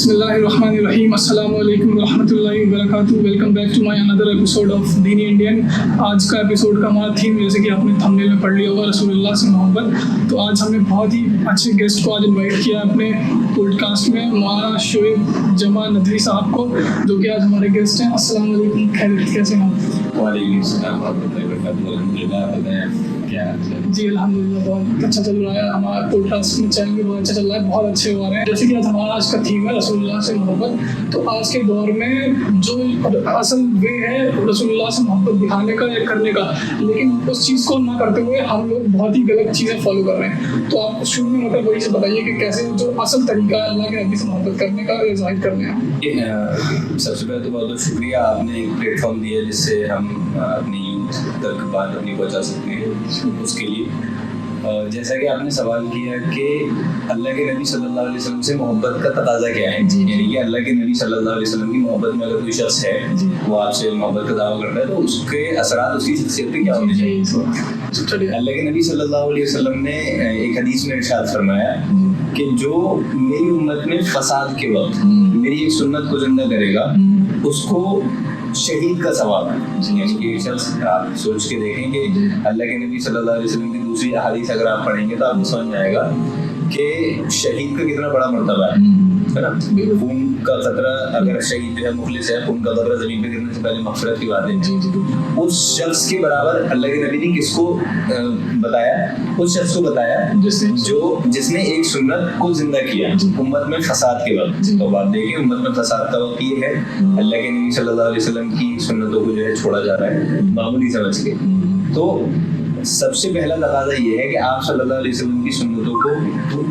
بسم اللہ الرحمن الرحیم. السلام علیکم ورحمۃ اللہ وبرکاتہ. Welcome back to my another episode of دینی انڈین. آج کا ایپیسوڈ کا ہمارا تھیم جیسے کہ آپ نے تھمبنیل میں پڑھ لیا ہوگا رسول اللہ سے محبت. تو آج ہم نے بہت ہی اچھے گیسٹ کو آج انوائٹ کیا ہے اپنے پوڈ کاسٹ میں, مولانا شعیب جمع ندوی صاحب کو, جو کہ آج ہمارے گیسٹ ہیں. السلام علیکم, خیریت کیسے ہیں آپ؟ وعلیکم السلام ورحمۃ اللہ وبرکاتہ. جی الحمد للہ بہت اچھا چل رہا ہے. ہمارا پوڈ کاسٹ میں چینل بھی بہت اچھا چل رہا ہے, بہت اچھے ہو رہے ہیں. جیسے کہ آج ہمارا آج کا تھیم ہے رسول اللہ سے محبت. تو آج کے دور میں جو اصل وے ہے رسول اللہ سے محبت دکھانے کا یا کرنے کا, لیکن اس چیز کو نہ کرتے ہوئے ہم لوگ بہت ہی غلط چیزیں فالو کر رہے ہیں. تو آپ شروع میں مطلب وہی سے بتائیے کہ کیسے جو اصل طریقہ ہے اللہ کے نبی سے محبت کرنے کا یا ظاہر کرنے کا. سب سے پہلے تو بہت بہت شکریہ, آپ نے ایک پلیٹ فارم دیا جس سے ہم اپنی یوتھ تک بات اپنی پہنچا سکتے ہیں. اس کے لیے جیسا کہ آپ نے سوال کیا کہ اللہ کے نبی صلی اللہ علیہ وسلم سے محبت کا تقاضا کیا ہے, یعنی کہ اللہ کے نبی صلی اللہ علیہ وسلم کی محبت میں اگر کوئی شخص ہے وہ آپ سے محبت کا دعویٰ کرتا ہے تو اس کے اثرات اس کی شخصیت پہ کیا ہونے چاہیے. اللہ کے نبی صلی اللہ علیہ وسلم نے ایک حدیث میں ارشاد فرمایا کہ جو میری امت میں فساد کے وقت میری ایک سنت کو زندہ کرے گا اس کو شہید کا ثواب ہے. یعنی کہ ایک شخص, آپ سوچ کے دیکھیں کہ اللہ کے نبی صلی اللہ علیہ وسلم کی دوسری احادیث اگر آپ پڑھیں گے تو آپ کو سمجھ جائے گا کہ شہید کا کتنا بڑا مرتبہ ہے نا. خون کا قطرہ, اگر شہید جو ہے مخلص ہے, خون کا قطرہ زمین پہ گرنے سے پہلے مغفرت کی بات ہے. اس شخص کے برابر اللہ کے نبی نے کس کو بتایا, اس شخص کو بتایا جس نے ایک سنت کو زندہ کیا امت میں فساد کے وقت. تو بات دیکھیں, امت میں فساد کا وقت یہ ہے اللہ کے نبی صلی اللہ علیہ وسلم کی سنتوں کو جو ہے چھوڑا جا رہا ہے معمولی سمجھ کے. تو سب سے پہلا تقاضا یہ ہے کہ آپ صلی اللہ علیہ وسلم کی سنتوں کو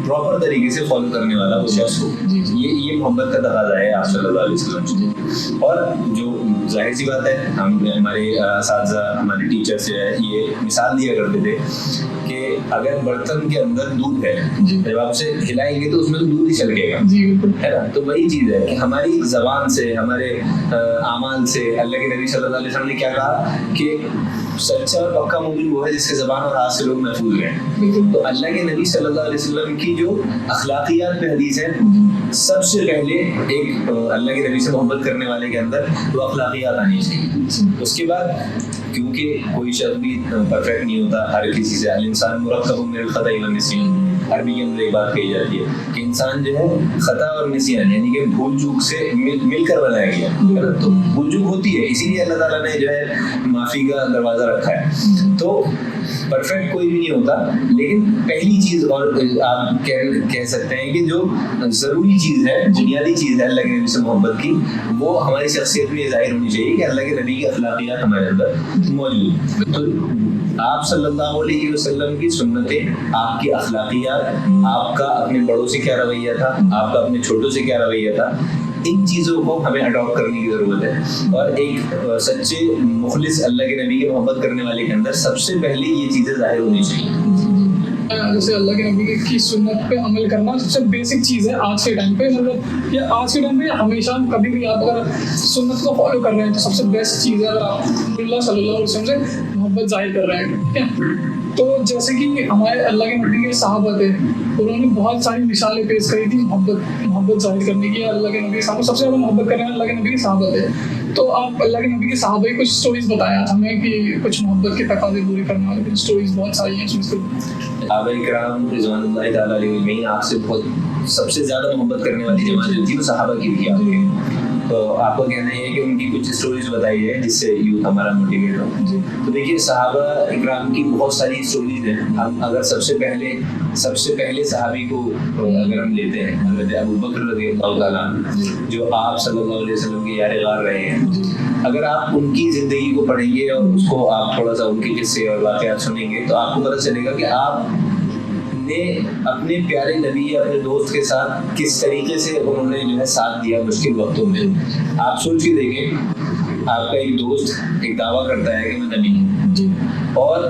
پراپر طریقے سے فالو کرنے والا وہ شخص ہو. یہ محبت کا تقاضا ہے آپ صلی اللہ علیہ وسلم سے. اور جو ظاہر سی بات ہے, ہمارے اساتذہ ہمارے ٹیچرس جو ہے یہ مثال دیا کرتے تھے کہ اگر برتن کے اندر دودھ ہے, جب آپ اسے ہلائیں گے تو اس میں تو دودھ ہی چھلکے گا, ہے نا. تو وہی چیز ہے کہ ہماری زبان سے, ہمارے اعمال سے اللہ کے نبی صلی اللہ علیہ وسلم نے کیا کہا کہ سچا اور پکا مومن وہ ہے جس کے زبان اور ہاتھ سے لوگ محفوظ رہیں. تو اللہ کے نبی صلی اللہ علیہ وسلم کی جو اخلاقیات پہ حدیث ہے, سب سے پہلے ایک اللہ کے نبی سے محبت کرنے والے کے اندر وہ اخلاقیات آنی چاہیے. اس کے بعد کیونکہ کوئی شخص بھی پرفیکٹ نہیں ہوتا, ہر کسی سے الانسان مرکب من الخطأ والنسیان, عربی کے اندر ایک بات کہی جاتی ہے کہ انسان جو ہے خطا اور نسیان یعنی کہ بھول چوک سے مل کر بنایا گیا. تو بھول چوک ہوتی ہے, اسی لیے اللہ تعالیٰ نے جو ہے معافی کا دروازہ رکھا ہے. تو پرفیکٹ کوئی بھی نہیں ہوتا, لیکن پہلی چیز اور آپ کہہ سکتے ہیں کہ جو ضروری چیز ہے, بنیادی چیز ہے اللہ کے نبی سے محبت کی, وہ ہماری شخصیت میں ظاہر ہونی چاہیے کہ اللہ کے نبی کی اخلاقیات ہمارے اندر موجود. تو آپ صلی اللہ علیہ وسلم کی سنتیں, آپ کی اخلاقیات, آپ کا اپنے بڑوں سے کیا رویہ تھا, آپ کا اپنے چھوٹوں سے کیا رویہ تھا, ان چیزوں کو ہمیں اڈاپٹ کرنے کی ضرورت ہے. اور ایک سچے مخلص اللہ کے نبی کی محبت کرنے والے کے اندر سب سے پہلے یہ چیزیں ظاہر ہونی چاہیے. جیسے اللہ کے نبی کی سنت پہ عمل کرنا سب سے بیسک چیز ہے آج کے ٹائم پہ. مطلب یہ آج کے ٹائم پہ ہمیشہ کبھی بھی آپ اگر سنت کو فالو کر رہے ہیں تو سب سے بیسٹ چیز ہے اگر آپ اللہ صلی اللہ علیہ وسلم سے محبت ظاہر کر رہے ہیں, ٹھیک ہے. تو جیسے کہ ہمارے اللہ کے نبی کے صحابہ تھے, انہوں نے بہت ساری مثالیں پیش کری تھی محبت ظاہر کرنے کی. اللہ کے نبی کے صحابہ سب سے زیادہ محبت کرنے والے اللہ کے نبی کے صحابہ تھے. تو آپ اللہ کے نبی کے صحابہ کی کچھ اسٹوریز بتایا ہمیں کہ کچھ محبت کے تقاضے پورے کرنے والے کچھ اسٹوریز بہت ساری ہیں. صحابہ کرام رضوان اللہ تعالیٰ علیہ میں آپ سے بہت سب سے زیادہ محبت کرنے والی جماعت جو تھی وہ صحابہ کی تھی. تو آپ کا کہنا یہ ہے کہ ان کی کچھ اسٹوریز بتائی ہے جس سے یوتھ ہمارا موٹیویٹ ہو. تو دیکھیے صحابہ اکرام کی بہت ساری اسٹوریز ہیں. ہم اگر سب سے پہلے صحابی کو اگر ہم لیتے ہیں حضرت ابوبکر رضی اللہ تعالیٰ عنہ, جو آپ صلی اللہ علیہ وسلم کے یار غار رہے ہیں, اگر آپ ان کی زندگی کو پڑھیں گے اور اس کو آپ تھوڑا سا ان کے قصے اور واقعات سنیں گے تو آپ کو پتہ چلے گا کہ آپ نے اپنے پیارے نبی یا اپنے دوست کے ساتھ کس طریقے سے انہوں نے جو ہے ساتھ دیا مشکل وقتوں میں. آپ سوچ کے دیکھیں, آپ کا ایک دوست ایک دعویٰ کرتا ہے کہ میں نبی ہوں, اور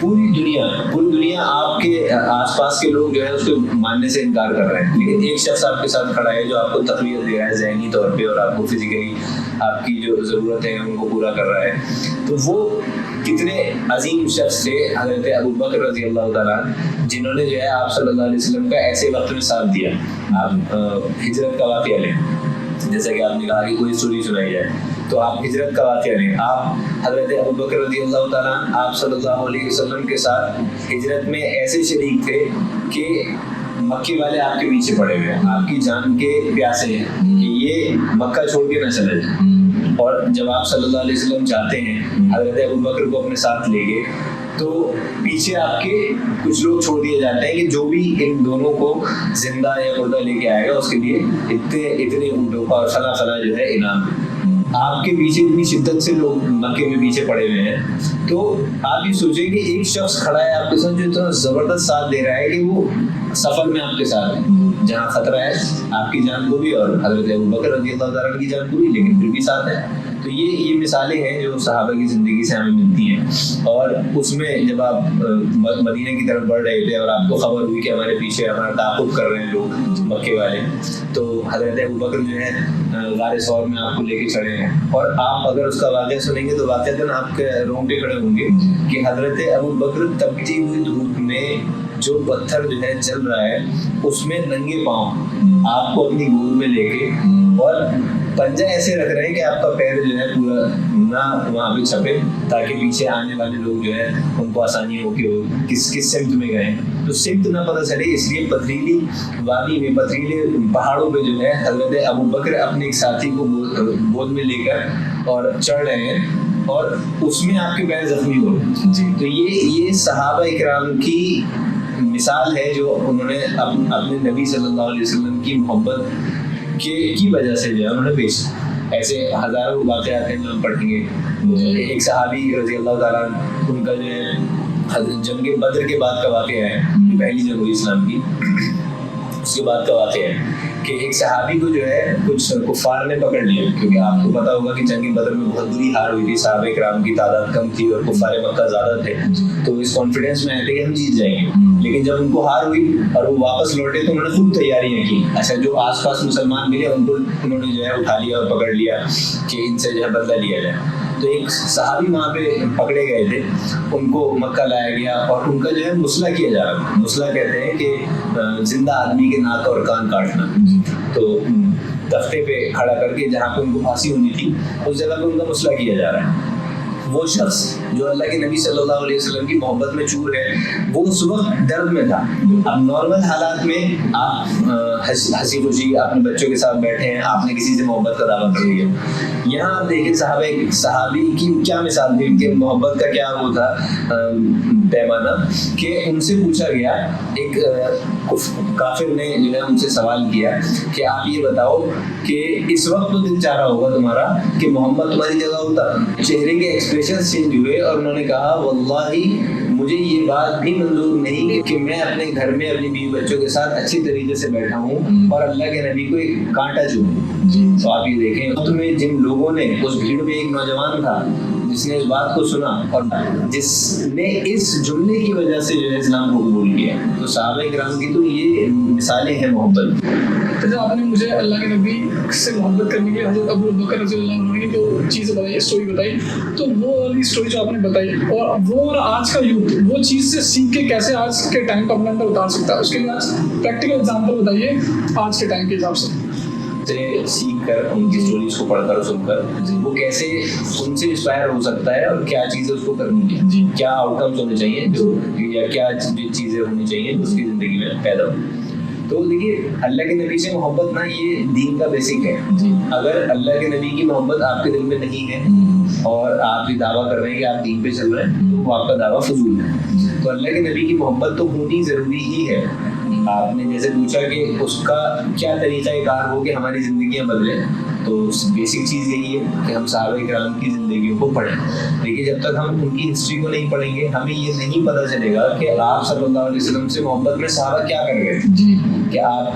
پوری دنیا آپ کے آس پاس کے لوگ جو ہے اس کو ماننے سے انکار کر رہے ہیں, لیکن ایک شخص آپ کے ساتھ کھڑا ہے جو آپ کو تقویت دے رہا ہے ذہنی طور پہ اور آپ کو فزیکلی آپ کی جو ضرورت ہے ان کو پورا کر رہا ہے. تو وہ کتنے عظیم شخص تھے حضرت ابوبکر رضی اللہ تعالیٰ, جنہوں نے جو ہے آپ صلی اللہ علیہ وسلم کا ایسے وقت میں ساتھ دیا. آپ ہجرت کا واقعہ لیں، جیسا کہ آپ نے کہا کہ کوئی اسٹوری سنائی جائے، تو آپ ہجرت کا واقعہ لیں. آپ حضرت ابوبکر رضی اللہ تعالیٰ عنہ آپ صلی اللہ علیہ وسلم کے ساتھ ہجرت میں ایسے شریک تھے کہ مکی والے آپ کے پیچھے پڑے ہوئے ہیں، آپ کی جان کے پیاسے ہیں کہ یہ مکہ چھوڑ کے نہ چلے جائیں. اور جب آپ صلی اللہ علیہ وسلم جاتے ہیں حضرت ابوبکر کو اپنے ساتھ لے کے، تو پیچھے آپ کے کچھ لوگ چھوڑ دیے جاتے ہیں کہ جو بھی ان دونوں کو زندہ یا مردہ لے کے آئے گا اس کے لیے اتنے اونٹوں کا اور فلاں فلاں جو ہے انعام. آپ کے پیچھے اتنی شدت سے لوگ مکے میں پیچھے پڑے ہوئے ہیں، تو آپ یہ سوچیں کہ ایک شخص کھڑا ہے آپ کے ساتھ جو اتنا زبردست ساتھ دے رہا ہے کہ وہ سفر میں آپ کے ساتھ ہے، جہاں خطرہ ہے آپ کی جان کو بھی اور حضرت ابوبکر رضی اللہ تعالیٰ عنہ کی جان کو بھی، لیکن پھر بھی ساتھ ہے. تو یہ مثالیں ہیں جو صحابہ کی زندگی سے ہمیں ملتی ہیں. اور اس میں جب آپ مدینہ کی طرف بڑھ رہے تھے اور آپ کو خبر ہوئی کہ ہمارے پیچھے ہمارا تعاقب کر رہے ہیں لوگ مکے والے، تو حضرت ابوبکر جو ہے غار ثور میں آپ کو لے کے چڑھے ہیں. اور آپ اگر اس کا واقعہ سنیں گے تو واقعتاً آپ کے رونگٹے کھڑے ہوں گے کہ حضرت ابوبکر تپتی ہوئی دھوپ میں جو پتھر جو ہے چل رہا ہے اس میں ننگے پاؤں آپ کو اپنی گود میں لے کے اور پنجہ ایسے رکھ رہے ہیں کہ آپ کا پیر جو ہے پورا نہ وہاں پہ چھپے، تاکہ پیچھے آنے والے لوگ جو ہے ان کو آسانی ہو کہ وہ کس سمت میں گئے. تو سمت نہ پتہ چلے اس لیے پتھریلی وادی میں پتھریلے پہاڑوں پہ جو ہے حضرت ابوبکر اپنے ایک ساتھی کو گود میں لے کر اور چڑھ رہے ہیں اور اس میں آپ کے پیر زخمی ہو رہے. تو یہ صحابہ اکرام کی مثال ہے جو انہوں نے اپنے نبی صلی اللہ علیہ وسلم کی محبت کی وجہ سے جو ہے انہوں نے پیش. ایسے ہزاروں واقعات ہیں جو ہم پڑھیں گے. ایک صحابی رضی اللہ تعالیٰ ان کا جو ہے جنگ بدر کے بعد کا واقعہ ہے، پہلی جنگ ہوئی اسلام کی، اس کے بعد کا واقعہ ہے کہ ایک صحابی کو جو ہے کچھ کفار نے پکڑ لیا، کیونکہ آپ کو پتا ہوگا کہ جنگ بدر میں بہت بری ہار ہوئی تھی، صحابہ کرام کی تعداد کم تھی اور کفار مکہ زیادہ تھے، تو اس کانفیڈنس میں آئے تھے کہ ہم جیت جائیں گے. لیکن جب ان کو ہار ہوئی اور وہ واپس لوٹے تو انہوں نے خود تیاریاں کی. اچھا، جو آس پاس مسلمان ملے ان کو انہوں نے جو ہے اٹھا لیا اور پکڑ لیا کہ ان سے جو ہے بدلہ لیا جائے. تو ایک صحابی وہاں پہ پکڑے گئے تھے، ان کو مکہ لایا گیا اور ان کا جو ہے مسئلہ کیا جا رہا ہے. مسئلہ کہتے ہیں کہ زندہ آدمی کے ناک اور کان کاٹنا. تو تختے پہ کھڑا کر کے جہاں پہ ان کو پھانسی ہونی تھی اس جگہ پہ ان کا مسئلہ کیا جا رہا ہے. وہ شخص جو اللہ کے نبی صلی اللہ علیہ وسلم کی محبت میں چور ہے وہ اس وقت درد میں تھا. اب نارمل حالات میں آپ ہنسی خوشی اپنے بچوں کے ساتھ بیٹھے ہیں، آپ نے کسی سے محبت کا دعویٰ کر لیا. یہاں آپ دیکھیں صحابی کی کیا مثال تھی کہ محبت کا کیا وہ تھا پیمانہ، کہ ان سے پوچھا گیا، ایک کافر نے جو ہے ان سے سوال کیا کہ آپ یہ بتاؤ کہ اس وقت تو دل چاہ رہا ہوگا تمہارا کہ محمد تمہاری جگہ ہوتا. چہرے کے ایکسپریشن چینج ہوئے اور انہوں نے کہا واللہ مجھے یہ بات بھی منظور نہیں کہ میں اپنے گھر میں اپنی بیوی بچوں کے ساتھ اچھی طریقے سے بیٹھا ہوں اور اللہ کے نبی کو ایک کانٹا چوموں. تو آپ یہ دیکھیں تمہیں جن لوگوں نے اس بھیڑ میں ایک نوجوان تھا جس نے اس بات کو سنا اور جس نے اس جملے کی وجہ سے جو ہے اسلام کو قبول کیا. تو صحابہ کرام کی تو یہ مثالیں ہیں محبت. تو جب آپ نے مجھے اللہ کے نبی سے محبت کرنے کے حضرت ابوبکر رضی اللہ عنہ کی جو چیزیں بتائی، اسٹوری بتائی، تو وہ والی اسٹوری جو آپ نے بتائی اور وہ اور آج کا یوتھ وہ چیز سے سیکھ کے کیسے آج کے ٹائم کو اپنے اندر اتار سکتا ہے، اس کے لیے آج پریکٹیکل ایگزامپل بتائیے آج کے ٹائم کے حساب سے. سیکھ کر ان کی اسٹوریز کو پڑھ کر سن کر وہ کیسے ان سے انسپائر ہو سکتا ہے اور کیا چیزیں اس کو کرنی ہے، کیا آؤٹ کمز ہونے چاہیے جو یا کیا چیزیں ہونی چاہیے جو اس کی زندگی میں پیدا ہو. تو دیکھیے اللہ کے نبی سے محبت نا یہ دین کا بیسک ہے. اگر اللہ کے نبی کی محبت آپ کے دل میں نہیں ہے اور آپ یہ دعویٰ کر رہے ہیں کہ آپ دین پہ چل رہے ہیں تو وہ آپ کا دعویٰ فضول ہے. تو اللہ کے نبی کی محبت تو ہونی ضروری ہی ہے. آپ نے جیسے پوچھا کہ اس کا کیا طریقہ کار ہو کہ ہماری زندگیاں بدلیں، تو بیسک چیز یہی ہے کہ ہم صحابہ کرام کی زندگیوں کو پڑھیں. دیکھیے جب تک ہم ان کی ہسٹری کو نہیں پڑھیں گے ہمیں یہ نہیں پتہ چلے گا کہ آپ صلی اللہ علیہ وسلم سے محبت میں صحابہ کیا کر گئے، کہ آپ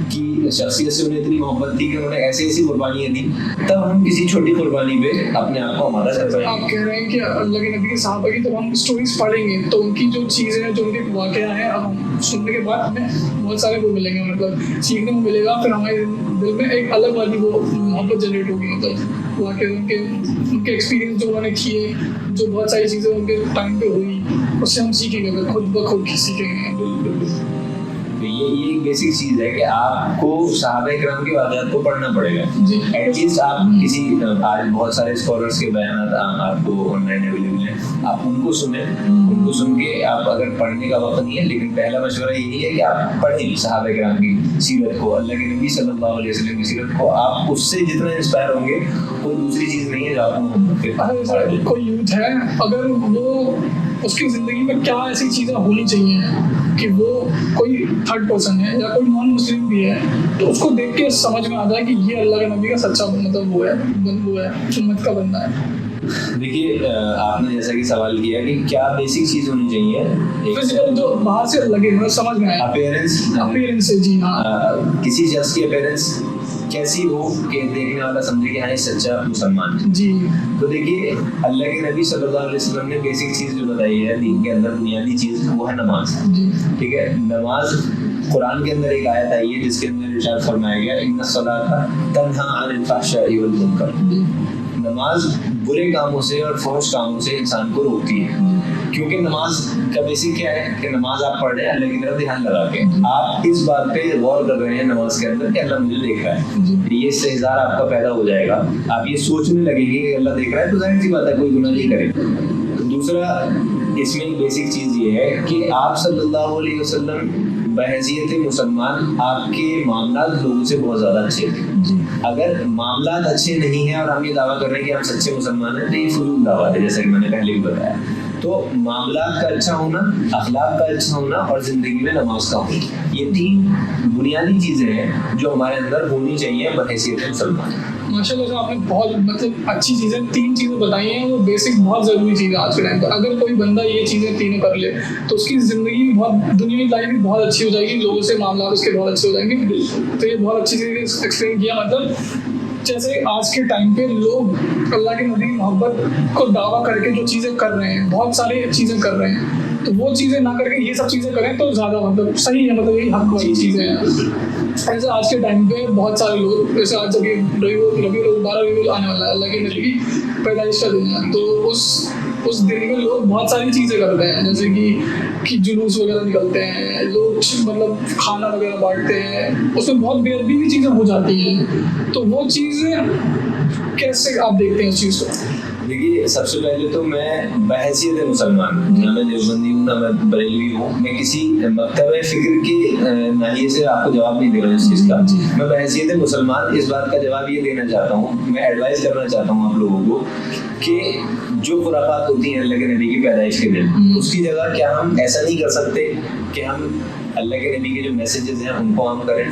کی شخصیت سے انہیں اتنی محبت تھی کہ انہوں نے ایسی قربانیاں دی. تب ہم کسی چھوٹی قربانی پہ اپنے آپ کو آمادہ کر پائیں گے. آپ کہہ رہے ہیں کہ اللہ کے نبی کے صحابہ کی جب ہم اسٹوریز پڑھیں گے تو ان کی جو چیزیں ہیں جو ان کے واقعہ ہیں اب ہم سننے کے بعد ہمیں بہت سارے وہ ملیں گے، مطلب سیکھنے کو ملے گا. پھر ہمارے دل میں ایک الگ والی وہ محبت جنریٹ ہوگی، مطلب واقعہ ان کے ایکسپیرینس جو انہوں نے کیے، جو بہت ساری چیزیں ان کے ٹائم پہ ہوئی اس سے ہم سیکھیں گے، خود بخود سیکھیں گے. تو یہ ایک بیسک چیز ہے کہ آپ کو صحابہ کرام کے واقعات کو پڑھنا پڑے گا. ایٹ لیسٹ آپ کسی آج بہت سارے اسکالرس کے بیانات آپ کو آن لائن اویلیبل ہیں, آپ ان کو سنیں. ان کو سن کے آپ اگر پڑھنے کا وقت نہیں ہے, لیکن پہلا مشورہ یہی ہے کہ آپ پڑھیں صحابہ کرام کی سیرت کو, اللہ کے نبی صلی اللہ علیہ وسلم کی سیرت کو. آپ اس سے جتنا انسپائر ہوں گے کوئی دوسری چیز نہیں ہے جو آپ کو. کوئی یوتھ ہے اگر وہ اس کی زندگی میں کیا ایسی چیزیں ہونی چاہیے کہ وہ کوئی تھرڈ پرسن ہے یا کوئی نان مسلم بھی ہے تو اس کو دیکھ کے سمجھ میں آ جائے کہ یہ اللہ کے نبی کا سچا مطلب وہ ہے امت کا بندہ ہے. دیکھیے آپ نے جیسا کہ سوال کیا کہ کیا بیسک چیز ہونی چاہیے جو باہر سے لگے سمجھ میں آئے. اپیرنس. جی ہاں, کسی شخص کی اپیرنس کیسی ہو کہ دیکھنے والا سمجھے کہ ہاں یہ سچا مسلمان ہے. جی تو دیکھیے اللہ کے نبی صلی اللہ علیہ وسلم نے بیسک چیز جو بتائی ہے دین کے اندر, بنیادی چیز وہ ہے نماز. ٹھیک ہے, نماز قرآن کے اندر ایک آیت آئی ہے جس کے اندر ارشاد فرمایا گیا ان الصلاۃ تنہی عن الفحشاء والمنکر. نماز برے کاموں سے اور فحش کاموں سے انسان کو روکتی ہے. کیونکہ نماز کا بیسک کیا ہے کہ نماز آپ پڑھ رہے ہیں اللہ کی طرف دھیان لگا کے, آپ اس بات پہ غور کر رہے ہیں نماز کے اندر کہ اللہ مجھے دیکھ رہا ہے. یہ استحضار آپ کا پیدا ہو جائے گا, آپ یہ سوچنے لگیں گے کہ اللہ دیکھ رہا ہے, تو ظاہر سی بات ہے کوئی گناہ نہیں کرے. دوسرا اس میں ایک بیسک چیز یہ ہے کہ آپ صلی اللہ علیہ وسلم بحیثیت مسلمان آپ کے معاملات لوگوں سے بہت زیادہ اچھے تھے. اگر معاملات اچھے نہیں ہیں اور ہم یہ دعویٰ کر رہے ہیں کہ ہم سچے مسلمان ہیں تو یہ فضول دعویٰ ہے, جیسا کہ میں نے پہلے بھی بتایا. تو معاملات کا اچھا ہونا, اخلاق کا اچھا ہونا اور زندگی میں نماز کا ہونا, یہ تین بنیادی چیزیں ہیں جو ہمارے اندر ہونی چاہیے بحیثیت مسلمان. ماشاء اللہ سے آپ نے بہت مطلب اچھی چیزیں 3 چیزیں بتائی ہیں, وہ بیسک بہت ضروری چیز ہے آج کے ٹائم پہ. اگر کوئی بندہ یہ چیزیں تینوں کر لے تو اس کی زندگی بھی بہت, دنیاوی لائف بھی بہت اچھی ہو جائے گی, لوگوں سے معاملات اس کے بہت اچھے ہو جائیں گے. تو یہ بہت اچھی چیز ایکسپلین کیا. مطلب جیسے آج کے ٹائم پہ لوگ اللہ کے نبی محبت کو دعویٰ کر کے جو چیزیں کر رہے ہیں, بہت ساری چیزیں کر رہے ہیں, تو وہ چیزیں نہ کر کے یہ سب چیزیں کریں تو زیادہ مطلب صحیح ہے. مطلب یہ حق والی چیزیں ہیں. ایسے آج کے ٹائم پہ بہت سارے لوگ, جیسے آج جب یہ ربیع الاول آنے والا ہے, اللہ کے نبی کی پیدائش کا دن ہے, تو اس دن میں لوگ بہت ساری چیزیں کرتے ہیں, جیسے کہ جلوس وغیرہ نکلتے ہیں, لوگ مطلب کھانا وغیرہ بانٹتے ہیں, اس میں بہت بے ادبی بھی چیزیں ہو جاتی ہیں. تو وہ چیزیں کیسے آپ دیکھتے ہیں اس چیز کو؟ دیکھیے سب سے پہلے تو میں بحیثیت مسلمان, نہ میں دیوبندی ہوں نہ میں بریلوی ہوں, میں کسی مکتبہ فکر کے ناحیے سے آپ کو جواب نہیں دے رہا ہوں اس چیز کا. میں بحیثیت مسلمان اس بات کا جواب یہ دینا چاہتا ہوں, میں ایڈوائز کرنا چاہتا ہوں آپ لوگوں کو کہ جو خرافات ہوتی ہیں اللہ کے نبی کی پیدائش کے دن, اس کی جگہ کیا ہم ایسا نہیں کر سکتے کہ ہم اللہ کے نبی کے جو میسیجز ہیں ان کو عام کریں.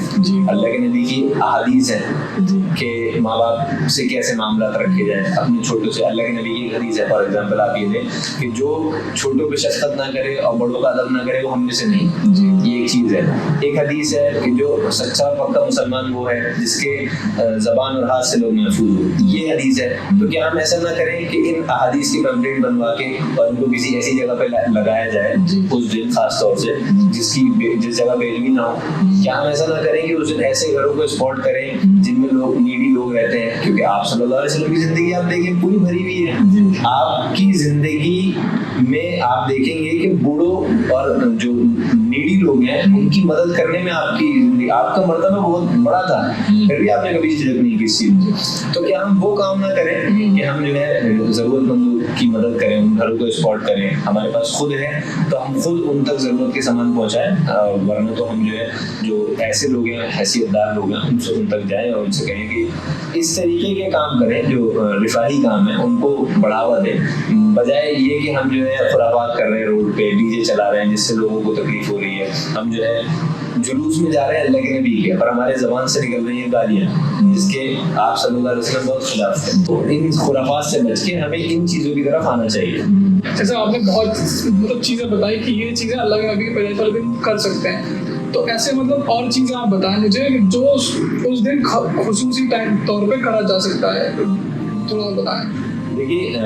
اللہ کے نبی کی احادیث ہیں کہ ماں باپ سے کیسے معاملات رکھے جائیں اپنے چھوٹوں سے. اللہ کے نبی کی ایک حدیث ہے, فار ایگزامپل آپ یہ دیں کہ جو چھوٹوں پہ شفقت نہ کرے اور بڑوں کا ادب نہ کرے وہ ہم میں سے نہیں. یہ ایک چیز ہے. ایک حدیث ہے کہ جو سچا پکا مسلمان وہ ہے جس کے زبان اور ہاتھ سے لوگ محفوظ ہو. یہ حدیث ہے. تو کیا ہم ایسا نہ کریں کہ ان احادیث کی پمفلیٹ بنوا کے اور ان کو کسی ایسی جگہ پہ لگایا جائے اس دن, خاص طور سے جس جگہ بیلوی نہ ہو. کیا ہم ایسا نہ کریں کہ اس دن ایسے گھروں کو اسپاٹ کریں جن میں لوگ نیڈی لوگ رہتے ہیں, کیونکہ آپ صلی اللہ علیہ وسلم کی زندگی آپ دیکھیں پوری بھری ہوئی ہے. آپ کی زندگی میں آپ دیکھیں گے کہ بوڑھوں اور جو نیڈی لوگ ہیں ان کی مدد کرنے میں آپ کا مرتبہ بہت بڑا تھا, پھر بھی آپ نے کبھی جھجک نہیں کی اس چیز. تو کیا ہم وہ کام نہ کریں کہ ہم جو ہے ضرورت مندوں کی مدد کریں, ان گھروں کو اسپاٹ کریں. ہمارے پاس خود ہے تو ہم خود ان تک ضرورت کے سامان پہنچائیں, ورنہ تو ہم جو ہے جو ایسے لوگ ہیں حیثیت دار لوگ ہیں ان سے ان تک جائیں اور ان سے کہیں کہ اس طریقے کے کام کریں جو رفاہی کام ہیں ان کو بڑھاوا دیں, بجائے یہ کہ ہم جو ہے خرافات کر رہے ہیں, روڈ پہ ڈی جے چلا رہے ہیں جس سے لوگوں کو تکلیف ہو رہی ہے. ہم جو ہے جلوس میں جا رہے ہیں اللہ کے نبی کے اور ہمارے زبان سے نکل رہی ہیں گالیاں جس کے آپ صلی اللہ علیہ وسلم بہت خلاف ہیں. تو ان خرافات سے بچ کے ہمیں ان چیزوں کی طرف آنا چاہیے. جیسے آپ نے بہت مطلب چیزیں بتائی کہ یہ چیزیں اللہ کے نبی کے پیدائش والے دن کر سکتے ہیں, تو ایسے مطلب اور چیزیں آپ بتائیں مجھے جو اس دن خصوصی طور پہ کرا جا سکتا ہے, تھوڑا بتائیں. دیکھیے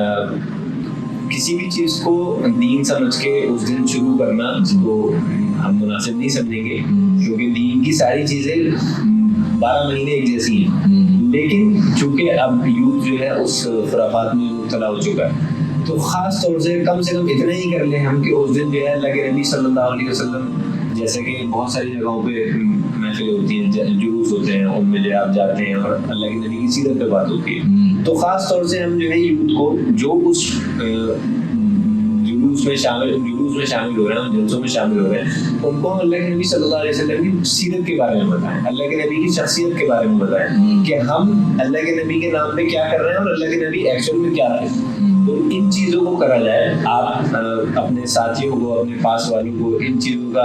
کسی بھی چیز کو دین سمجھ کے اس دن شروع کرنا تو ہم مناسب نہیں سمجھیں گے, کیونکہ دین کی ساری چیزیں 12 مہینے ایک جیسی ہیں. لیکن چونکہ اب یوتھ جو ہے اس خرافات میں مبتلا ہو چکا ہے, تو خاص طور سے کم اتنا ہی کر لیں ہم کہ اس دن جو ہے اللہ کے نبی صلی اللہ علیہ وسلم جیسے کہ بہت ساری جگہوں پہ محفلیں ہوتی ہیں, جلوس ہوتے ہیں, ان میں جو آپ جاتے ہیں اور اللہ کے نبی کی سیرت پہ بات ہوتی ہے, تو خاص طور سے ہم جو ہے یوتھ کو جو اس جلوس میں شامل ہو رہے ہیں, جلسوں میں شامل ہو رہے ہیں, ان کو اللہ کے نبی صلی اللہ علیہ وسلم کی سیرت کے بارے میں بتائیں, اللہ کے نبی کی شخصیت کے بارے میں بتائیں کہ ہم اللہ کے نبی کے نام پہ کیا کر رہے ہیں اور اللہ کے نبی ایکچوئل میں کیا ہے. تو ان چیزوں کو کرا جائے, آپ اپنے ساتھیوں کو, اپنے پاس والوں کو ان چیزوں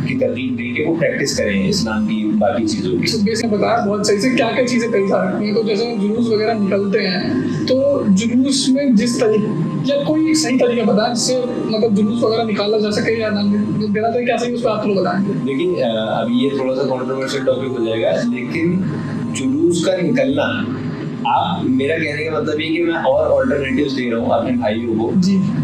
کی ترغیب دیں کہ وہ پریکٹس کریں اسلام کی باقی چیزوں کی. بیس نے بتایا بہت صحیح سے کیا کیا چیزیں کہی جا رہی ہیں. تو جیسے جلوس وغیرہ نکلتے ہیں تو جلوس میں جس طریقے یا کوئی ایک صحیح طریقہ بتائیں جس سے مطلب جلوس وغیرہ نکالا جا سکے یا میرا طریقہ کیا صحیح اس پہ آپ لوگ بتائیں گے. دیکھیے اب یہ تھوڑا سا کنٹروورشل ٹاپک ہو جائے گا, لیکن جلوس کا نکلنا, آپ میرا کہنے کا مطلب یہ کہ میں اور آلٹرنیٹیوز دے رہا ہوں اپنے بھائیوں کو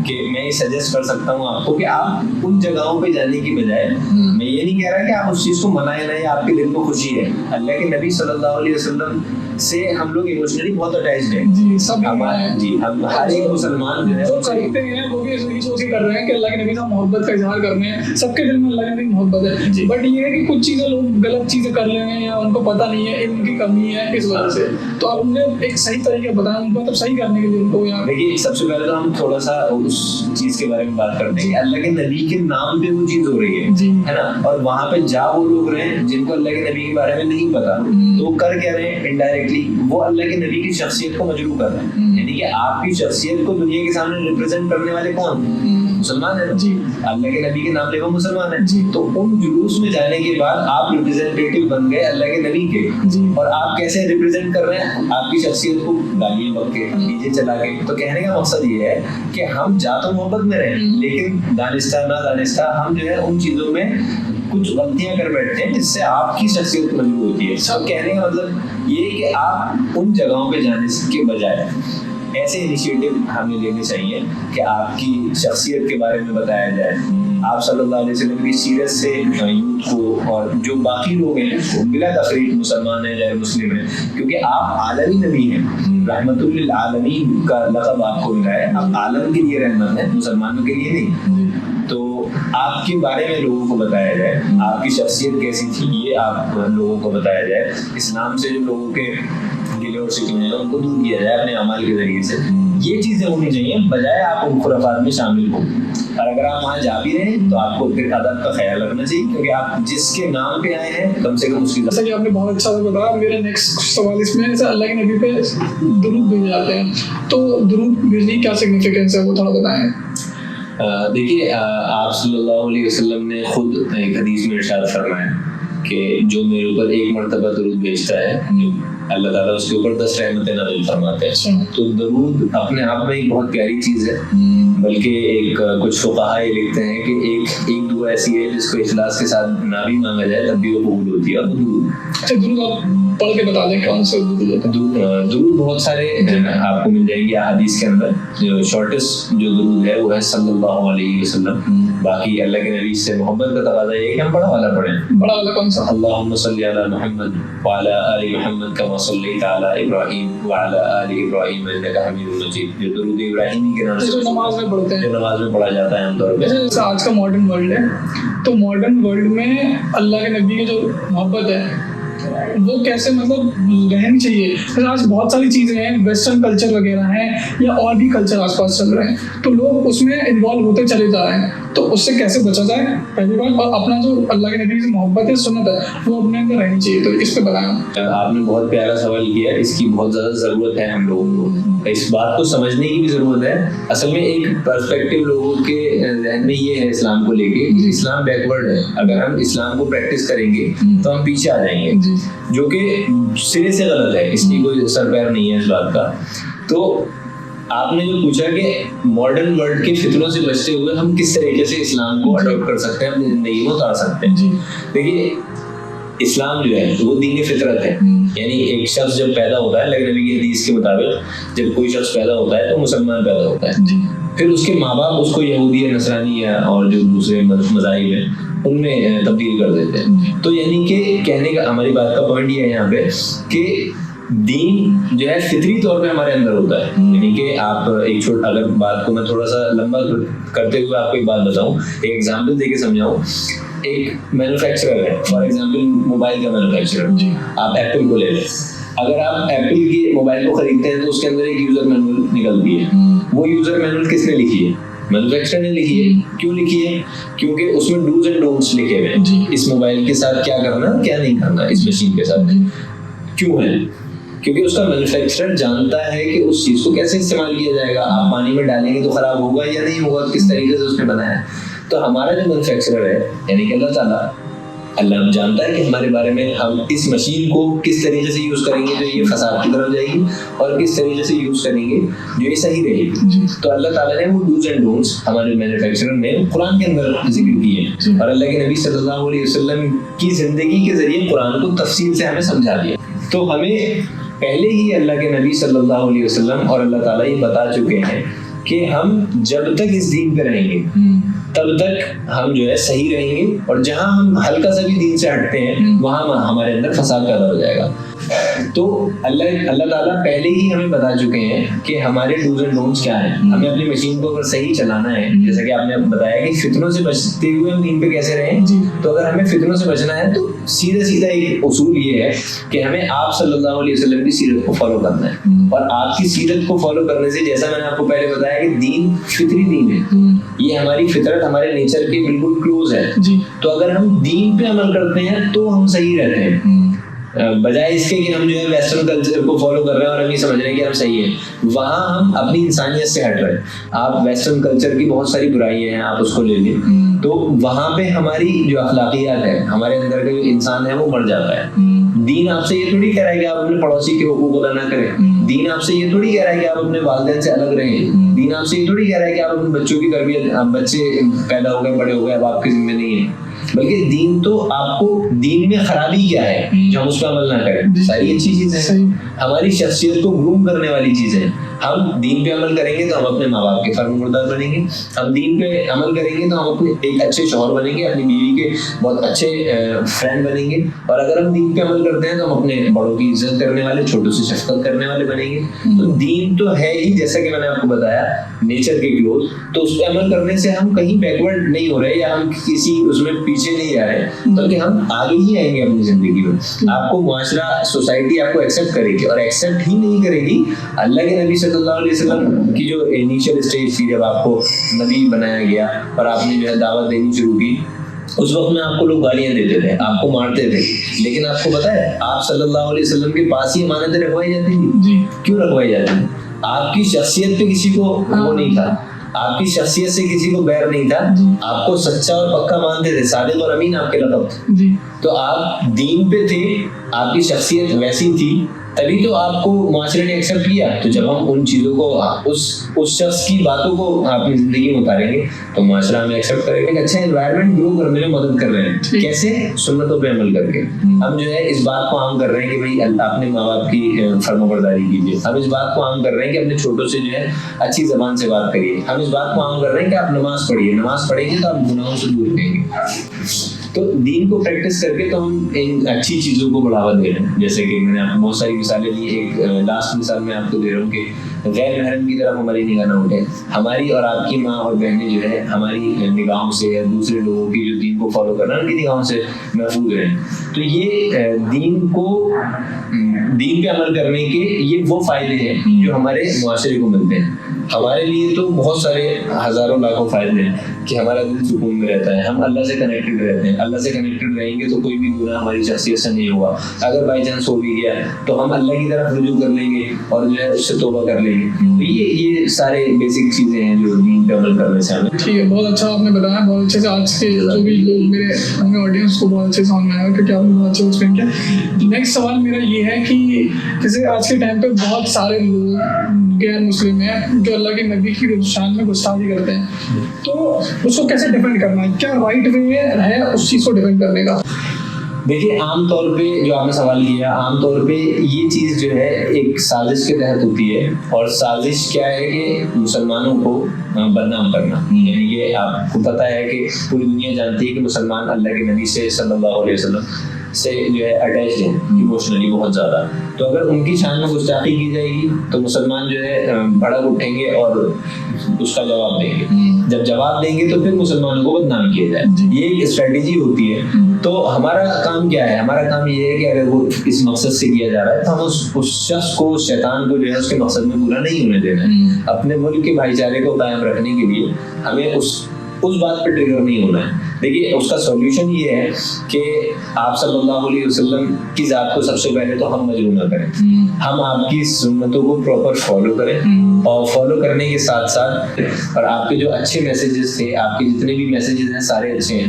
کہ میں یہ سجیسٹ کر سکتا ہوں آپ کو کہ آپ ان جگہوں پہ جانے کی بجائے, میں یہ نہیں کہہ رہا کہ آپ اس چیز کو منائیں نہیں, آپ کے دل کو خوشی ہے. اللہ کے نبی صلی اللہ علیہ وسلم سے ہم لوگ ایموشنلی بہت اٹیچڈ ہیں. جی سب ہم ہر ایک مسلمان جو ہے جو کرتے ہیں وہ بھی اس سوچ کے کر رہے ہیں کہ اللہ کے نبی سے محبت کا اظہار کر رہے ہیں. سب کے دل میں اللہ کے نبی محبت ہے, بٹ یہ ہے کہ کچھ چیزیں لوگ غلط چیزیں کر رہے ہیں یا ان کو پتہ نہیں ہے, ان کی کمی ہے اس وجہ سے. تو آپ نے ایک صحیح طریقہ بتایا ان کو, مطلب صحیح کرنے کے لیے ان کو. دیکھیے سب سے پہلے تو ہم تھوڑا سا اس چیز کے بارے میں بات کرتے ہیں کہ اللہ کے نبی کے نام پہ وہ چیز ہو رہی ہے نا, اور وہاں پہ جا وہ لوگ رہے ہیں جن کو اللہ کے نبی کے بارے میں نہیں پتا, تو وہ کر کیا رہے ہیں انڈائریکٹلی, وہ اللہ کے نبی کی شخصیت کو مجروح کر رہے ہیں. یعنی کہ آپ کی شخصیت کو دنیا کے سامنے ریپرزینٹ کرنے والے کون, مسلمان ہیں. اللہ کے نبی کے نام لے وہ مسلمان ہیں. تو ان جلوس میں جانے کے بعد آپ ریپرزینٹیٹیو بن گئے اللہ کے نبی کے, اور آپ کیسے ریپرزینٹ کر رہے ہیں آپ کی شخصیت کو, گالیاں بک کے, ڈیجے چلا کے. تو کہنے کا مقصد یہ ہے کہ ہم جا تو محبت میں رہیں, لیکن دانستہ نہ دانستہ ہم جو ہے ان چیزوں میں کچھ غلطیاں کر بیٹھتے ہیں جس سے آپ کی شخصیت مجبور ہوتی ہے. سب کہنے کا مطلب یہ کہ آپ ان جگہوں پہ جانے کے بجائے ایسے انیشیٹو ہمیں لینے چاہیے کہ آپ کی شخصیت کے بارے میں بتایا جائے, آپ صلی اللہ علیہ وسلم کی سیرت سے یوتھ کو اور جو باقی لوگ ہیں بلا تفریق مسلمان ہیں چاہے مسلم ہیں, کیونکہ آپ عالمی نبی ہیں, رحمت للعالمین کا لقب آپ کو ملا ہے, آپ عالم کے لیے رحمت ہیں, مسلمانوں کے لیے نہیں. تو آپ کے بارے میں لوگوں کو بتایا جائے, آپ کی شخصیت کیسی تھی یہ آپ لوگوں کو بتایا جائے, اسلام سے جو لوگوں کے گلے اور شکوے ہیں ان کو دور کیا جائے اپنے اعمال کے ذریعے سے. یہ چیزیں ہونی چاہیے بجائے آپ ان خرافات میں شامل ہوں. اور اگر آپ وہاں جا بھی رہے ہیں تو آپ کو پھر ادب کا خیال رکھنا چاہیے, کیونکہ آپ جس کے نام پہ آئے ہیں کم سے کم اس کی. جیسا کہ آپ نے بہت اچھا بتایا, میرا نیکسٹ سوال اس میں ہے, اللہ کے نبی پہ درود بھیجے جاتے ہیں, تو درود بھیجنے کی کیا سگنیفیکینس ہے وہ تھوڑا بتائیں. دیکھیے آپ صلی اللہ علیہ وسلم نے خود ایک حدیث میں ارشاد فرمایا کہ جو میرے اوپر ایک مرتبہ درود بھیجتا ہے اللہ تعالیٰ اس کے اوپر 10 رحمتیں نازل فرماتے ہیں. تو درود اپنے آپ میں ایک بہت پیاری چیز ہے, بلکہ ایک کچھ فقہا یہ لکھتے ہیں کہ ایک دعا ایسی ہے جس کو اخلاص کے ساتھ نہ بھی مانگا جائے تب بھی وہ قبول ہوتی ہے. اور درود درود آپ پڑھ کے بتا دیں کون سے درود بہت سارے آپ کو مل جائیں گے احادیث کے اندر. جو شارٹیسٹ جو درود ہے وہ ہے صلی اللہ علیہ وسلم. باقی اللہ کے نبی سے محبت کا تقاضا یہ ہے کہ ہم بڑا والا پڑھیں. بڑا والا کون سا؟ اللہم صلی علی محمد وعلی آل محمد کما صلیت علی ابراہیم وعلی آل ابراہیم انک حمید مجید. جو درود ابراہیمی کے نام سے نماز میں پڑھتے ہیں, جو نماز میں پڑھا جاتا ہے عام طور پہ. جیسے آج کا ماڈرن ورلڈ ہے, تو ماڈرن ورلڈ میں اللہ کے نبی کی جو محبت ہے وہ کیسے مطلب رہنی چاہیے. جیسے آج بہت ساری چیزیں ہیں, ویسٹرن کلچر وغیرہ ہیں یا اور بھی کلچر آس پاس چل رہے ہیں, تو لوگ اس میں انوالو ہوتے چلے جا رہے ہیں. تو اس سے کیسے بچا جائے پہلی بات, اور اپنا جو اللہ کے نبی سے محبت ہے, سنت ہے, وہ اپنے اندر رہنی چاہیے. تو اس پہ بتائیں. آپ نے بہت پیارا سوال کیا, اس کی بہت زیادہ ضرورت ہے ہم لوگوں کو, اس بات کو سمجھنے کی بھی ضرورت ہے. اصل میں ایک پرسپیکٹو لوگوں کے ذہن میں یہ ہے اسلام کو لے کے, اسلام بیکورڈ ہے. اگر ہم اسلام کو پریکٹس کریں گے تو ہم پیچھے آ جائیں گے, جو کہ سرے سے غلط ہے, اس کی کوئی سر پیر نہیں ہے اس بات کا. تو آپ نے جو پوچھا کہ ماڈرن ورلڈ کے فتنوں سے بچتے ہوئے ہم کس طریقے سے اسلام کو اڈاپٹ کر سکتے ہیں, اپنی زندگی میں اتار سکتے ہیں. دیکھیے اسلام جو ہے وہ دین فطرت ہے. یعنی ایک شخص جب پیدا ہوتا ہے, اللہ کے نبی کی حدیث کے مطابق جب کوئی شخص پیدا ہوتا ہے تو مسلمان پیدا ہوتا ہے. پھر اس کے ماں باپ اس کو یہودی یا نصرانی یا اور جو دوسرے مذاہب ہیں ان میں تبدیل کر دیتے ہیں. تو یعنی کہ کہنے کا ہماری بات کا پوائنٹ یہ ہے یہاں پہ کہ دین جو ہے فطری طور پہ ہمارے اندر ہوتا ہے. یعنی کہ آپ ایک چھوٹا, اگر بات کو میں تھوڑا سا لمبا کرتے ہوئے آپ کو ایک بات بتاؤں, ایک ایگزامپل دے کے سمجھاؤں ایک مینوفیکچرر ہے, فار ایگزامپل موبائل کا مینوفیکچرر, جی آپ ایپل کو لے لیں. اگر آپ ایپل کے موبائل کو خریدتے ہیں تو اس کے اندر ایک یوزر مینول نکلتی ہے. وہ یوزر مینول کس نے لکھی ہے؟ مینوفیکچرر نے لکھی ہے. کیوں لکھی ہے؟ کیونکہ اس میں ڈوز اینڈ ڈونٹس لکھے ہوئے ہیں, اس موبائل کے ساتھ کیا کرنا کیا نہیں کرنا, اس مشین کے ساتھ. کیوں ہے؟ کیونکہ اس کا مینوفیکچرر جانتا ہے کہ اس چیز کو کیسے استعمال کیا جائے گا. آپ پانی میں ڈالیں گے تو خراب ہوگا یا نہیں ہوگا, کس طریقے سے اس نے بنایا ہے. تو ہمارا جو مینوفیکچرر ہے یعنی کہ اللہ جانتا ہے کہ ہمارے بارے میں ہم اس مشین کو کس طریقے سے یوز کریں گے جو یہ فساد کی طرف جائے گی, اور کس طریقے سے یوز کریں گے جو یہ صحیح رہے گی. تو اللہ تعالیٰ نے وہ ڈوز اینڈ ڈونٹس ہمارے مینوفیکچرر نے قرآن کے اندر ذکر کیے, اور اللہ کے نبی صلی اللہ علیہ وسلم کی زندگی کے ذریعے قرآن کو تفصیل سے ہمیں سمجھا دیا. تو ہمیں پہلے ہی اللہ کے نبی صلی اللہ علیہ وسلم اور اللہ تعالیٰ یہ بتا چکے ہیں کہ ہم جب تک اس دین پہ رہیں گے تب تک ہم جو ہے صحیح رہیں گے, اور جہاں ہم ہلکا سا بھی دین سے ہٹتے ہیں وہاں ہمارے اندر فساد پیدا ہو جائے گا. تو اللہ تعالیٰ پہلے ہی ہمیں بتا چکے ہیں کہ ہمارے ڈوز اینڈ ڈونٹس کیا ہیں. ہمیں اپنی مشین کو اگر صحیح چلانا ہے, جیسا کہ آپ نے بتایا کہ فتنوں سے بچتے ہوئے ہم دین پہ کیسے رہیں, تو اگر ہمیں فتنوں سے بچنا ہے تو سیدھا ایک اصول یہ ہے کہ ہمیں آپ صلی اللہ علیہ وسلم کی سیرت کو فالو کرنا ہے. اور آپ کی سیرت کو فالو کرنے سے, جیسا میں نے آپ کو پہلے بتایا کہ دین فطری دین ہے, یہ ہماری فطرت ہمارے نیچر کے بالکل کلوز ہے. تو اگر ہم دین پہ عمل کرتے ہیں تو ہم صحیح رہتے ہیں, بجائے اس کے کہ ہم جو ہے ویسٹرن کلچر کو فالو کر رہے ہیں اور ہم یہ سمجھ رہے ہیں کہ ہم صحیح ہیں. وہاں ہم اپنی انسانیت سے ہٹ رہے ہیں. آپ ویسٹرن کلچر کی بہت ساری برائیاں ہیں, آپ اس کو لے لیں, تو وہاں پہ ہماری جو اخلاقیات ہے, ہمارے اندر کا جو انسان ہے وہ مر جاتا ہے. دین آپ سے یہ تھوڑی کہہ رہا ہے کہ آپ اپنے پڑوسی کے حقوق ادا نہ کریں. دین آپ سے یہ تھوڑی کہہ رہا ہے کہ آپ اپنے والدین سے الگ رہیں. دین آپ سے یہ تھوڑی کہہ رہا ہے کہ آپ اپنے بچوں کی تربیت, بچے پیدا ہو گئے بڑے ہو گئے اب آپ کی ذمہ نہیں ہے. بلکہ دین تو آپ کو, دین میں خرابی کیا ہے جو ہم اس پہ عمل نہ کریں, ساری اچھی چیزیں ہیں, ہماری شخصیت کو گروم کرنے والی چیزیں. ہم دین پہ عمل کریں گے تو ہم اپنے ماں باپ کے فرمان بردار بنیں گے. ہم دین پہ عمل کریں گے تو ہم اپنے ایک اچھے شوہر بنیں گے, اپنی بیوی کے بہت اچھے فرینڈ بنیں گے. اور اگر ہم دین پہ عمل کرتے ہیں تو ہم اپنے بڑوں کی عزت کرنے والے, چھوٹوں سے شفقت کرنے والے بنیں گے. تو دین تو ہے ہی, جیسا کہ میں نے آپ کو بتایا, نیچر کے کلوز. تو اس پہ عمل کرنے سے ہم کہیں بیکورڈ نہیں ہو رہے یا ہم کسی اس میں پیچھے نہیں جا رہے, بلکہ ہم آگے ہی آئیں گے اپنی زندگی میں. آپ کو معاشرہ, سوسائٹی آپ کو ایکسیپٹ کرے گی, اور ایکسیپٹ ہی نہیں کرے گی. اللہ کے نبی صلی اللہ علیہ وسلم کی جو انیشیل اسٹیج تھی, جب آپ کو نبی بنایا گیا اور آپ نے جو ہے دعوت دینی شروع کی, اس وقت میں آپ کو لوگ گالیاں دیتے تھے, آپ کو مارتے تھے, لیکن آپ کو پتا ہے آپ صلی اللہ علیہ وسلم کے پاس ہی امانتیں رکھوائی جاتی تھی. کیوں رکھوائی جاتی تھی؟ آپ کی شخصیت پہ کسی کو وہ نہیں تھا, آپ کی شخصیت سے کسی کو بیر نہیں تھا, آپ کو سچا اور پکا مانتے تھے, صادق اور امین آپ کے لقب تھے. تو آپ دین پہ تھے, آپ کی شخصیت ویسی تھی, تبھی تو آپ کو معاشرے نے ایکسیپٹ کیا. تو جب ہم ان چیزوں کو, اس شخص کی باتوں کو اپنی زندگی میں اتاریں گے تو معاشرہ ہمیں ایکسیپٹ کرے گا. ایک اچھا انوائرمنٹ گرو کرنے میں مدد کر رہے ہیں. کیسے؟ سنتوں پہ عمل کر کے. ہم جو ہے اس بات کو عام کر رہے ہیں کہ بھائی اللہ اپنے ماں باپ کی فرمانبرداری کیجیے. ہم اس بات کو عام کر رہے ہیں کہ اپنے چھوٹوں سے جو ہے اچھی زبان سے بات کریے. ہم اس بات کو عام کر رہے ہیں کہ آپ نماز پڑھیے, نماز پڑھیں گے تو آپ گناہوں سے دور رہیں گے. تو دین کو پریکٹس کر کے تو ہم ان اچھی چیزوں کو بڑھاوا دے رہے ہیں. جیسے کہ میں نے آپ کو بہت ساری مثالیں دی. ایک لاسٹ مثال میں آپ کو دے رہا ہوں کہ غیر محرم کی طرف ہماری نگاہ نہ اٹھے. ہماری اور آپ کی ماں اور بہنیں جو ہے ہماری نگاہوں سے یا دوسرے لوگوں کی جو دین کو فالو کرنا ان کی نگاہوں سے محفوظ رہیں. تو یہ دین پہ عمل کرنے کے یہ وہ فائدے ہیں جو ہمارے معاشرے کو ملتے ہیں. ہمارے لیے تو بہت سارے ہزاروں لاکھوں فائدے ہیں کہ ہمارا دل سکون میں رہتا ہے, ہم اللہ سے کنیکٹڈ رہتے ہیں. اللہ سے کنیکٹڈ رہیں گے تو کوئی بھی گناہ ہماری شخصیت سے نہیں ہوگا. اگر بائی چانس ہو بھی گیا تو ہم اللہ کی طرف رجوع کر لیں گے اور جو ہے اس سے توبہ کر لیں گے. تو یہ سارے بیسک چیزیں ہیں جو دین پہ عمل کرنے سے ہمیں. ٹھیک ہے, بہت اچھا آپ نے بتایا, بہت اچھے سے آج کے جو بھی لوگ میرے آڈینس کو بہت اچھے سمجھ میں آیا کیونکہ آپ نے بہت اچھا ایکسپلین کیا. نیکسٹ سوال میرا یہ ہے کہ جیسے آج کے ٹائم پہ بہت سارے لوگ غیر مسلم ہیں جو اللہ کے نبی کی شان میں گستاخی کرتے ہیں, تو اس کو کیسے ڈیفینڈ کرنا ہے؟ کیا رائٹ وے ہے اس چیز کو ڈیفینڈ کرنے کا؟ دیکھیے, عام طور پہ جو آپ نے سوال کیا, عام طور پہ یہ چیز جو ہے ایک سازش کے تحت ہوتی ہے. اور سازش کیا ہے کہ مسلمانوں کو بدنام کرنا. یعنی کہ آپ کو پتہ ہے کہ پوری دنیا جانتی ہے کہ مسلمان اللہ کے نبی سے صلی اللہ علیہ وسلم سے جو ہے اٹیچڈ ہیں ایموشنلی بہت زیادہ. تو اگر ان کی شان میں گستاخی کی جائے گی تو مسلمان جو ہے بھڑک اٹھیں گے اور اس کا جواب دیں گے. جب جواب دیں گے تو پھر مسلمانوں کو بدنام کیا جائے. یہ ایک اسٹریٹجی ہوتی ہے. تو ہمارا کام کیا ہے؟ ہمارا کام یہ ہے کہ اگر وہ اس مقصد سے کیا جا رہا ہے تو ہم اس شخص کو، شیطان کو جو ہے اس کے مقصد میں پورا نہیں ہونے دینا ہے. اپنے ملک کے بھائی چارے کو قائم رکھنے کے لیے ہمیں اس بات پہ ٹریگر نہیں ہونا ہے. دیکھیے اس کا سولوشن یہ ہے کہ آپ صلی اللہ علیہ وسلم کی ذات کو سب سے پہلے تو ہم مجروح نہ کریں. ہم آپ کی سنتوں کو پراپر فالو کریں اور فالو کرنے کے ساتھ ساتھ اور آپ کے جو اچھے میسیجز تھے، آپ کے جتنے بھی میسیجز ہیں سارے اچھے ہیں،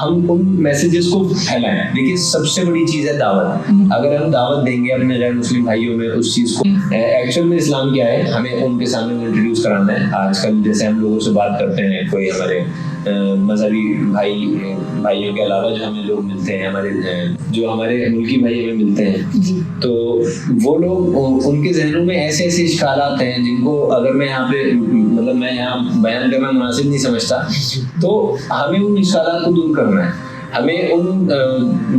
ہم ان میسیجز کو پھیلائیں. دیکھیے سب سے بڑی چیز ہے دعوت. اگر ہم دعوت دیں گے اپنے غیر مسلم بھائیوں میں اس چیز کو، ایکچوئل میں اسلام کیا ہے ہمیں ان کے سامنے انٹروڈیوس کرانا ہے. آج کل جیسے ہم لوگوں سے بات کرتے ہیں، کوئی ہمارے مذہبی بھائیوں کے علاوہ جو ہمیں لوگ ملتے ہیں، ہمارے ملکی بھائی ہمیں ملتے ہیں، تو وہ لوگ ان کے ذہنوں میں ایسے اشکالات ہیں جن کو اگر میں یہاں پہ میں یہاں بیان کرنا مناسب نہیں سمجھتا. تو ہمیں ان اشکالات کو دور کرنا ہے. ہمیں ان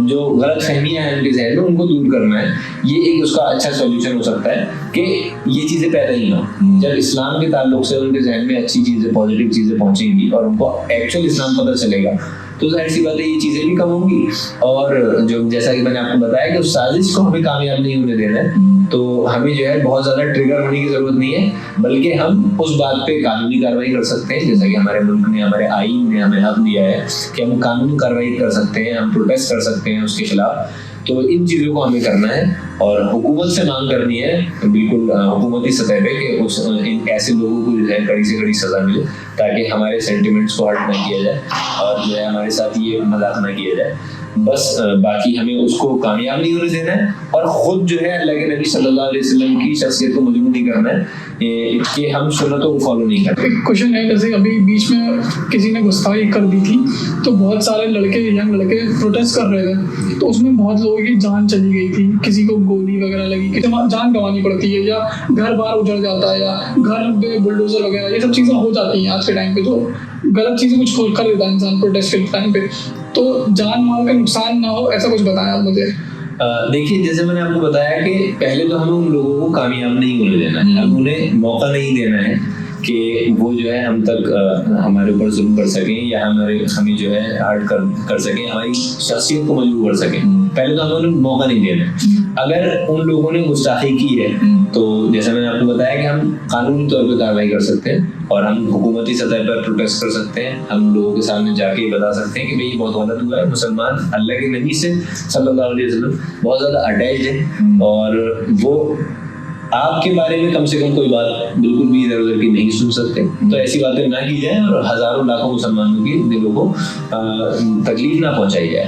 جو غلط فہمیاں ہیں ان کے ذہن میں ان کو دور کرنا ہے. یہ ایک اس کا اچھا سولوشن ہو سکتا ہے کہ یہ چیزیں پیدا ہی نہ ہوں. جب اسلام کے تعلق سے ان کے ذہن میں اچھی چیزیں، پازیٹیو چیزیں پہنچیں گی اور ان کو ایکچوئل اسلام پتہ چلے گا تو ظاہر سی بات ہے یہ چیزیں بھی کم ہوں گی. اور جو جیسا کہ میں نے آپ کو بتایا کہ اس سازش کو ہمیں کامیاب نہیں ہونے دینا ہے. تو ہمیں جو ہے بہت زیادہ ٹریگر ہونے کی ضرورت نہیں ہے، بلکہ ہم اس بات پہ قانونی کارروائی کر سکتے ہیں. جیسا کہ ہمارے ملک نے، ہمارے آئین نے ہمیں حق دیا ہے کہ ہم قانونی کارروائی کر سکتے ہیں، ہم پروٹیسٹ کر سکتے ہیں اس کے خلاف. تو ان چیزوں کو ہمیں کرنا ہے اور حکومت سے مانگ کرنی ہے بالکل حکومتی سطح پہ کہ ان ایسے لوگوں کو جو ہے کڑی سے کڑی سزا ملے تاکہ ہمارے سینٹیمنٹس کو ہرٹ نہ کیا جائے اور جو ہے ہمارے ساتھ یہ مذاق نہ کیا جائے. بس باقی ہمیں اس کو کامیاب نہیں ہونے دینا ہے اور خود جو ہے اللہ کے نبی صلی اللہ علیہ وسلم کی شخصیت کو مجروح نہیں کرنا ہے کہ ہم سنتوں کو فالو نہیں کرتے. ایک کوشچن ہے، جیسے ابھی بیچ میں کسی نے گستاخی کر دی تھی تو بہت سارے ینگ لڑکے پروٹیسٹ کر رہے تھے، تو اس میں بہت لوگوں کی جان چلی گئی تھی، کسی کو گولی وغیرہ لگی، کسی جان گنوانی پڑتی ہے، یا گھر بار اجڑ جاتا ہے، یا گھر پہ بلڈوزر وغیرہ، یہ سب چیزیں ہو جاتی ہیں آج کے ٹائم پہ. تو غلط چیزیں کچھ کر دیتا ہے انسان پروٹیسٹ کے ٹائم پہ، تو جان مال کا نقصان نہ ہو ایسا کچھ بتائیں آپ مجھے. دیکھیے جیسے میں نے آپ کو بتایا کہ پہلے تو ہمیں ان لوگوں کو کامیاب نہیں ہونے دینا ہے. ہم انہیں موقع نہیں دینا ہے کہ وہ جو ہے ہم تک ہمارے اوپر ظلم کر سکیں یا ہمیں جو ہے ہرٹ کر سکیں، ہماری شخصیت کو مجبور کر سکیں. پہلے تو ہمیں انہیں موقع نہیں دینا ہے. اگر ان لوگوں نے گستاخی کی ہے تو جیسا میں نے آپ کو بتایا کہ ہم قانونی طور پہ کارروائی کر سکتے ہیں اور ہم حکومتی سطح پر پروٹیسٹ کر سکتے ہیں. ہم لوگوں کے سامنے جا کے بتا سکتے ہیں کہ بھائی بہت غلط ہوا ہے. مسلمان اللہ کے نبی سے صلی اللہ علیہ وسلم بہت زیادہ اٹیچڈ ہیں اور وہ آپ کے بارے میں کم سے کم کوئی بات بالکل بھی ادھر ادھر کی نہیں سن سکتے. تو ایسی باتیں نہ کی جائیں اور ہزاروں لاکھوں مسلمانوں کے دلوں کو تکلیف نہ پہنچائی جائے.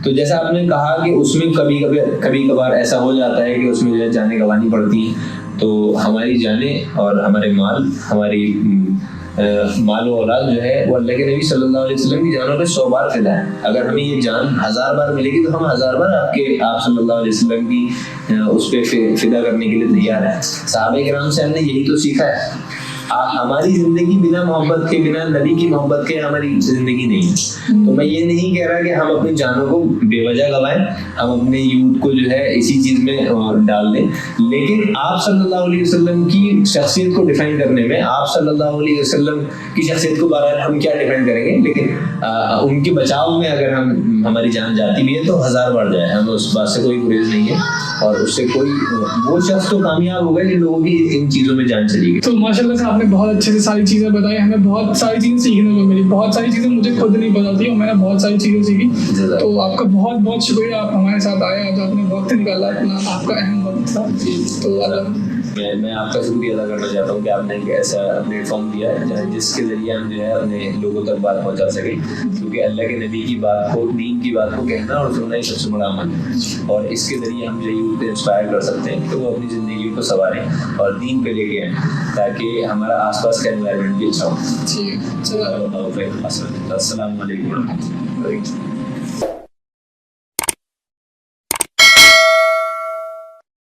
تو جیسا آپ نے کہا کہ اس میں کبھی کبھار ایسا ہو جاتا ہے کہ اس میں جو ہے جانیں گنوانی پڑتی ہیں. تو ہماری جانیں اور ہمارے ہماری مال و اولاد جو ہے وہ اللہ کے نبی صلی اللہ علیہ وسلم کی جانوں پہ 100 بار فدا ہے. اگر ہمیں یہ جان 1000 بار ملے گی تو ہم 1000 بار آپ صلی اللہ علیہ وسلم کی اس پہ فدا کرنے کے لیے تیار ہیں. صحابہ کرام سے ہم نے یہی تو سیکھا ہے. ہماری زندگی بنا محبت کے، بنا نبی کی محبت کے ہماری زندگی نہیں ہے. تو میں یہ نہیں کہہ رہا کہ ہم اپنی جانوں کو بے وجہ گوائیں، ہم اپنے یوتھ کو جو ہے اسی چیز میں ڈال دیں. لیکن آپ صلی اللہ علیہ وسلم کی شخصیت کو ڈیفائن کرنے میں، آپ صلی اللہ علیہ وسلم کی شخصیت کو بارہ ہم کیا ڈیفائن کریں گے، لیکن ان کے بچاؤ میں اگر ہماری جان جاتی بھی ہے تو 1000 بار جائے. ہمیں اس بات سے کوئی گریز نہیں ہے اور اس سے وہ شخص تو کامیاب ہوگا جن لوگوں کی ان چیزوں میں جان چلی گئی. تو ماشاء اللہ سے آپ نے بہت اچھے سے ساری چیزیں بتائی. ہمیں بہت ساری چیزیں سیکھنے کو ملی. بہت ساری چیزیں مجھے خود نہیں پتا تھی اور میں نے بہت ساری چیزیں سیکھی. تو آپ کا بہت بہت شکریہ، آپ ہمارے ساتھ آئے، آج آپ نے وقت نکالا اپنا، آپ کا اہم وقت تھا. تو میں آپ کا شکریہ ادا کرنا چاہتا ہوں کہ آپ نے ایک ایسا پلیٹ فارم دیا ہے جس کے ذریعے ہم جو ہے اپنے لوگوں تک بات پہنچا سکیں. کیونکہ اللہ کے نبی کی بات کو، دین کی بات کو کہنا اور سننا ہی سب سے بڑا عمل ہے. اور اس کے ذریعے ہم جو یوتھ کو انسپائر کر سکتے ہیں کہ وہ اپنی زندگی کو سنواریں اور دین پہ لے کے آئیں تاکہ ہمارا آس پاس کا انوائرمنٹ بھی اچھا ہو. ٹھیک ہے، السلام علیکم و رحمۃ اللہ.